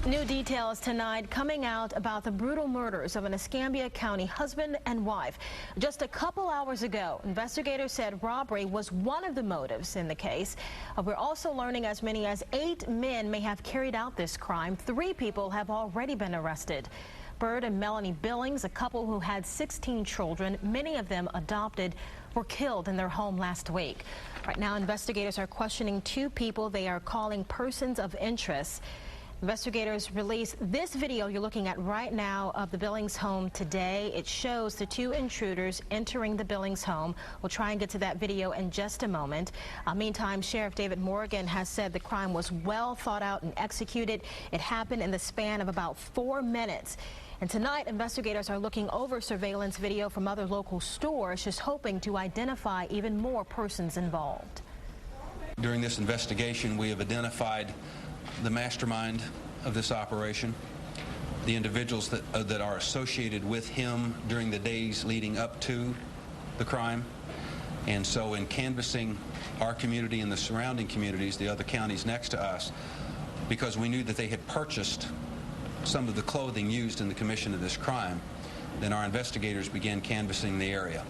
New details tonight coming out about the brutal murders of an Escambia County husband and wife. Just a couple hours ago, investigators said robbery was one of the motives in the case. We're also learning as many as 8 men may have carried out this crime. 3 people have already been arrested. Byrd and Melanie Billings, a couple who had 16 children, many of them adopted, were killed in their home last week. Right now, investigators are questioning 2 people they are calling persons of interest. Investigators released this video you're looking at right now of the Billings home today. It shows the 2 intruders entering the Billings home. We'll try and get to that video in just a moment. Meantime, Sheriff David Morgan has said the crime was well thought out and executed. It happened in the span of about 4 minutes. And tonight, investigators are looking over surveillance video from other local stores, just hoping to identify even more persons involved. During this investigation, we have identified the mastermind of this operation, the individuals that are associated with him during the days leading up to the crime. And so in canvassing our community and the surrounding communities, the other counties next to us, because we knew that they had purchased some of the clothing used in the commission of this crime, then our investigators began canvassing the area.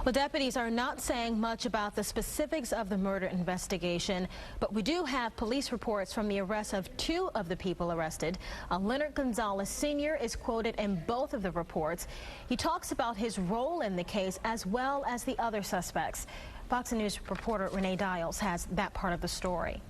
Well, deputies are not saying much about the specifics of the murder investigation, but we do have police reports from the arrest of 2 of the people arrested. Leonard Gonzalez Sr. is quoted in both of the reports. He talks about his role in the case as well as the other suspects. Fox News reporter Renee Dials has that part of the story.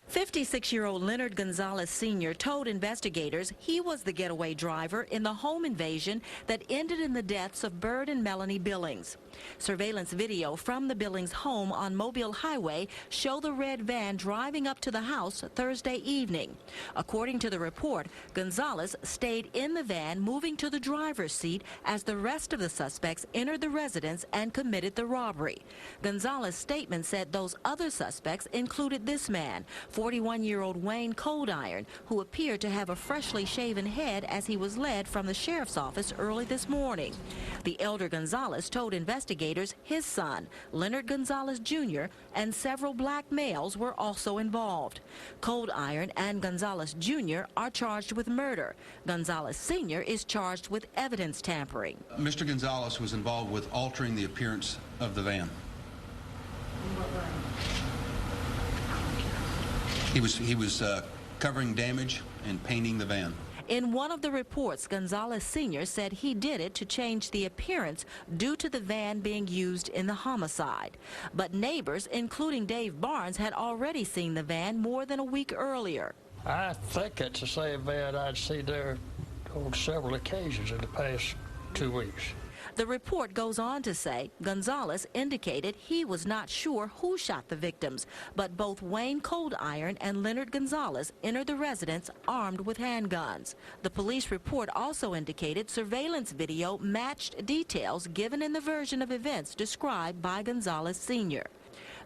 56-year-old Leonard Gonzalez Sr. told investigators he was the getaway driver in the home invasion that ended in the deaths of Byrd and Melanie Billings. Surveillance video from the Billings home on Mobile Highway show the red van driving up to the house Thursday evening. According to the report, Gonzalez stayed in the van, moving to the driver's seat as the rest of the suspects entered the residence and committed the robbery. Gonzalez's statement said those other suspects included this man, 41-year-old Wayne Coldiron, who appeared to have a freshly shaven head as he was led from the sheriff's office early this morning. The elder Gonzalez told investigators his son, Leonard Gonzalez Jr., and several black males were also involved. Coldiron and Gonzalez Jr. are charged with murder. Gonzalez Sr. is charged with evidence tampering. Mr. Gonzalez was involved with altering the appearance of the van. He was covering damage and painting the van. In one of the reports, Gonzalez Sr. said he did it to change the appearance due to the van being used in the homicide. But neighbors, including Dave Barnes, had already seen the van more than a week earlier. I think it's the same van I'd seen there on several occasions in the past 2 weeks. The report goes on to say Gonzalez indicated he was not sure who shot the victims, but both Wayne Coldiron and Leonard Gonzalez entered the residence armed with handguns. The police report also indicated surveillance video matched details given in the version of events described by Gonzalez Sr.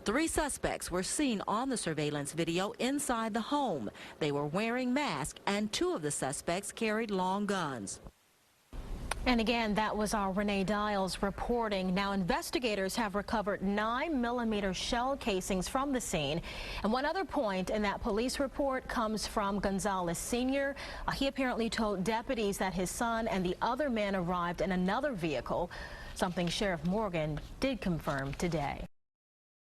3 suspects were seen on the surveillance video inside the home. They were wearing masks, and 2 of the suspects carried long guns. And again, that was our Renee Dials reporting. Now, investigators have recovered 9mm shell casings from the scene. And one other point in that police report comes from Gonzalez Sr. He apparently told deputies that his son and the other men arrived in another vehicle, something Sheriff Morgan did confirm today.